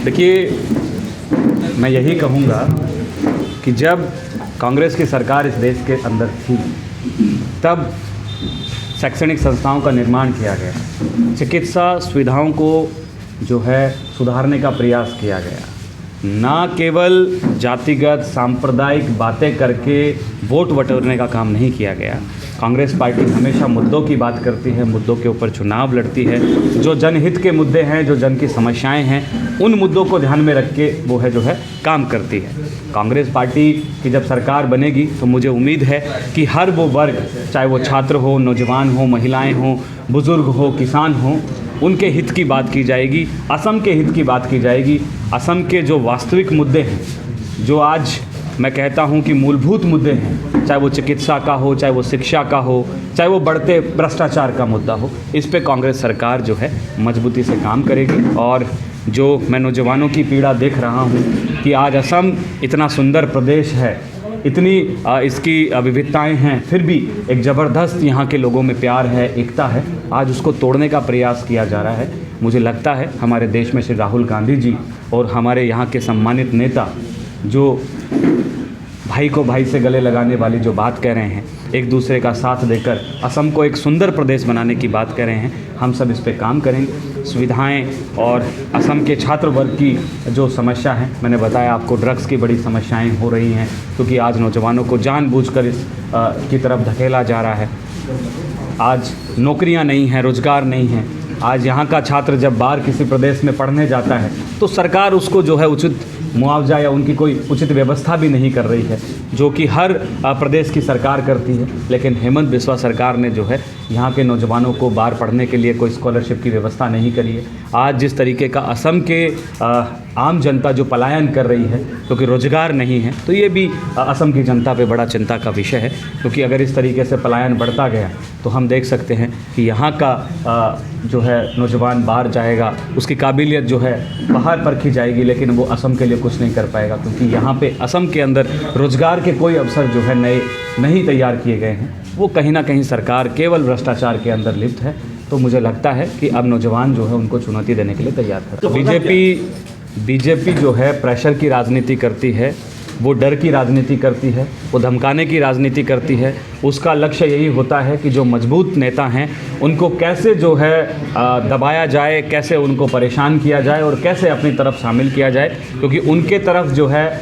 देखिए, मैं यही कहूँगा कि जब कांग्रेस की सरकार इस देश के अंदर थी तब शैक्षणिक संस्थाओं का निर्माण किया गया, चिकित्सा सुविधाओं को जो है सुधारने का प्रयास किया गया। ना केवल जातिगत सांप्रदायिक बातें करके वोट बटोरने का काम नहीं किया गया। कांग्रेस पार्टी हमेशा मुद्दों की बात करती है, मुद्दों के ऊपर चुनाव लड़ती है। जो जनहित के मुद्दे हैं, जो जन की समस्याएं हैं, उन मुद्दों को ध्यान में रख के वो जो है काम करती है। कांग्रेस पार्टी की जब सरकार बनेगी तो मुझे उम्मीद है कि हर वो वर्ग, चाहे वो छात्र हो, नौजवान हो, महिलाएँ हों, बुज़ुर्ग हो, किसान हों, उनके हित की बात की जाएगी, असम के हित की बात की जाएगी। असम के जो वास्तविक मुद्दे हैं, जो आज मैं कहता हूं कि मूलभूत मुद्दे हैं, चाहे वो चिकित्सा का हो, चाहे वो शिक्षा का हो, चाहे वो बढ़ते भ्रष्टाचार का मुद्दा हो, इस पे कांग्रेस सरकार जो है मजबूती से काम करेगी। और जो मैं नौजवानों की पीड़ा देख रहा हूं कि आज असम इतना सुंदर प्रदेश है, इतनी इसकी विविधताएं हैं, फिर भी एक ज़बरदस्त यहाँ के लोगों में प्यार है, एकता है, आज उसको तोड़ने का प्रयास किया जा रहा है। मुझे लगता है हमारे देश में श्री राहुल गांधी जी और हमारे यहाँ के सम्मानित नेता जो भाई को भाई से गले लगाने वाली जो बात कह रहे हैं, एक दूसरे का साथ देकर असम को एक सुंदर प्रदेश बनाने की बात कह रहे हैं, हम सब इस पे काम करेंगे। सुविधाएं और असम के छात्र वर्ग की जो समस्या है, मैंने बताया आपको, ड्रग्स की बड़ी समस्याएं हो रही हैं क्योंकि आज नौजवानों को जानबूझकर इस की तरफ धकेला जा रहा है। आज नौकरियां नहीं हैं, रोज़गार नहीं है। आज यहाँ का छात्र जब बाहर किसी प्रदेश में पढ़ने जाता है तो सरकार उसको जो है उचित मुआवजा या उनकी कोई उचित व्यवस्था भी नहीं कर रही है, जो कि हर प्रदेश की सरकार करती है। लेकिन हेमंत बिस्वा सरकार ने जो है यहाँ के नौजवानों को बाहर पढ़ने के लिए कोई स्कॉलरशिप की व्यवस्था नहीं करी है। आज जिस तरीके का असम के आम जनता जो पलायन कर रही है क्योंकि रोजगार नहीं है, तो ये भी असम की जनता पे बड़ा चिंता का विषय है। क्योंकि अगर इस तरीके से पलायन बढ़ता गया तो हम देख सकते हैं कि यहाँ का जो है नौजवान बाहर जाएगा, उसकी काबिलियत जो है बाहर परखी जाएगी, लेकिन वो असम के लिए कुछ नहीं कर पाएगा क्योंकि यहाँ पे असम के अंदर रोजगार के कोई अवसर जो है नए नहीं तैयार किए गए हैं। वो कहीं ना कहीं सरकार केवल भ्रष्टाचार के अंदर लिप्त है। तो मुझे लगता है कि अब नौजवान जो है उनको चुनौती देने के लिए तैयार है। बीजेपी जो है प्रेशर की राजनीति करती है, वो डर की राजनीति करती है, वो धमकाने की राजनीति करती है। उसका लक्ष्य यही होता है कि जो मजबूत नेता हैं उनको कैसे जो है दबाया जाए, कैसे उनको परेशान किया जाए और कैसे अपनी तरफ शामिल किया जाए, क्योंकि उनके तरफ जो है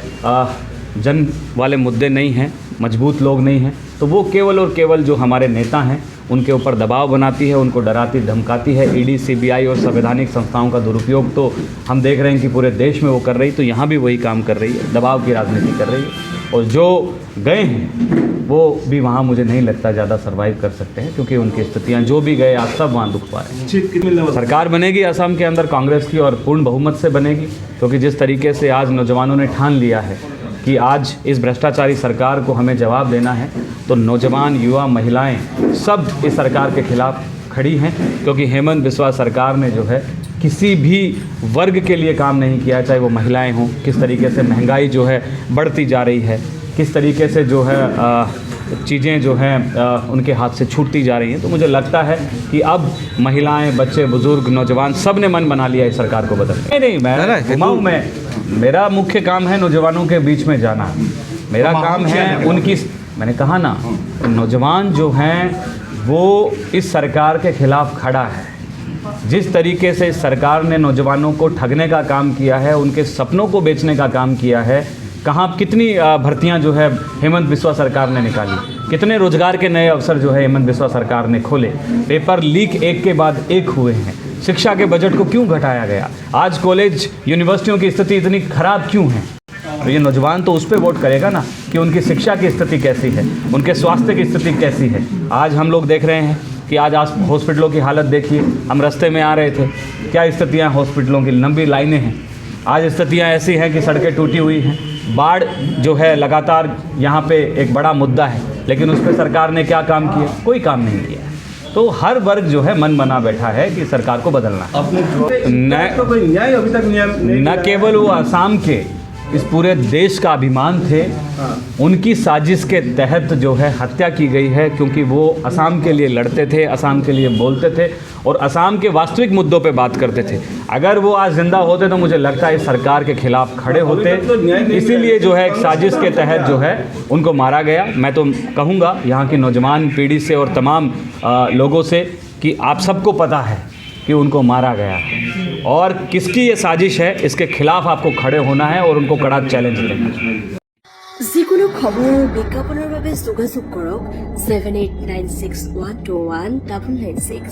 जन वाले मुद्दे नहीं हैं, मजबूत लोग नहीं हैं। तो वो केवल और केवल जो हमारे नेता हैं उनके ऊपर दबाव बनाती है, उनको डराती धमकाती है। ईडी, सीबीआई और संवैधानिक संस्थाओं का दुरुपयोग तो हम देख रहे हैं कि पूरे देश में वो कर रही, तो यहाँ भी वही काम कर रही है, दबाव की राजनीति कर रही है। और जो गए हैं वो भी वहाँ मुझे नहीं लगता ज़्यादा सर्वाइव कर सकते हैं, क्योंकि उनकी स्थितियाँ, जो भी गए आज सब वहाँ दुख पा रहे हैं। सरकार बनेगी असम के अंदर कांग्रेस की और पूर्ण बहुमत से बनेगी, क्योंकि जिस तरीके से आज नौजवानों ने ठान लिया है कि आज इस भ्रष्टाचारी सरकार को हमें जवाब देना है, तो नौजवान, युवा, महिलाएं सब इस सरकार के खिलाफ खड़ी हैं। क्योंकि हेमंत बिस्वा सरकार ने जो है किसी भी वर्ग के लिए काम नहीं किया, चाहे वो महिलाएं हों। किस तरीके से महंगाई जो है बढ़ती जा रही है, किस तरीके से जो है चीज़ें जो हैं उनके हाथ से छूटती जा रही हैं। तो मुझे लगता है कि अब महिलाएं, बच्चे, बुजुर्ग, नौजवान सब ने मन बना लिया इस सरकार को बदलने। नहीं, मैं घुमाऊँ, मेरा मुख्य काम है नौजवानों के बीच में जाना। मेरा काम है उनकी, मैंने कहा ना, नौजवान जो हैं वो इस सरकार के खिलाफ खड़ा है। जिस तरीके से इस सरकार ने नौजवानों को ठगने का काम किया है, उनके सपनों को बेचने का काम किया है, कहाँ कितनी भर्तियां जो है हेमंत बिस्वा सरकार ने निकाली, कितने रोजगार के नए अवसर जो है हेमंत बिस्वा सरकार ने खोले। पेपर लीक एक के बाद एक हुए हैं। शिक्षा के बजट को क्यों घटाया गया? आज कॉलेज, यूनिवर्सिटियों की स्थिति इतनी खराब क्यों है? तो ये नौजवान तो उस पर वोट करेगा ना कि उनकी शिक्षा की स्थिति कैसी है, उनके स्वास्थ्य की स्थिति कैसी है। आज हम लोग देख रहे हैं कि आज हॉस्पिटलों की हालत देखिए। हम रास्ते में आ रहे थे, क्या स्थितियाँ, हॉस्पिटलों की लंबी लाइनें हैं। आज स्थितियाँ ऐसी हैं कि सड़कें टूटी हुई हैं। बाढ़ जो है लगातार यहाँ पे एक बड़ा मुद्दा है, लेकिन उस पर सरकार ने क्या काम किया? कोई काम नहीं किया। तो हर वर्ग जो है मन बना बैठा है कि सरकार को बदलना है। न केवल वो असम के, इस पूरे देश का अभिमान थे, उनकी साजिश के तहत जो है हत्या की गई है, क्योंकि वो असम के लिए लड़ते थे, असम के लिए बोलते थे और असम के वास्तविक मुद्दों पे बात करते थे। अगर वो आज जिंदा होते तो मुझे लगता है इस सरकार के खिलाफ खड़े होते, इसीलिए जो है एक साजिश के तहत जो है उनको मारा गया। मैं तो कहूँगा यहाँ की नौजवान पीढ़ी से और तमाम लोगों से कि आप सबको पता है कि उनको मारा गया और किसकी ये साजिश है, इसके खिलाफ आपको खड़े होना है और उनको कड़ा चैलेंज देना है। যিকোনো খবৰ আৰু বিজ্ঞাপনৰ বাবে যোগাযোগ কৰক 7896121996।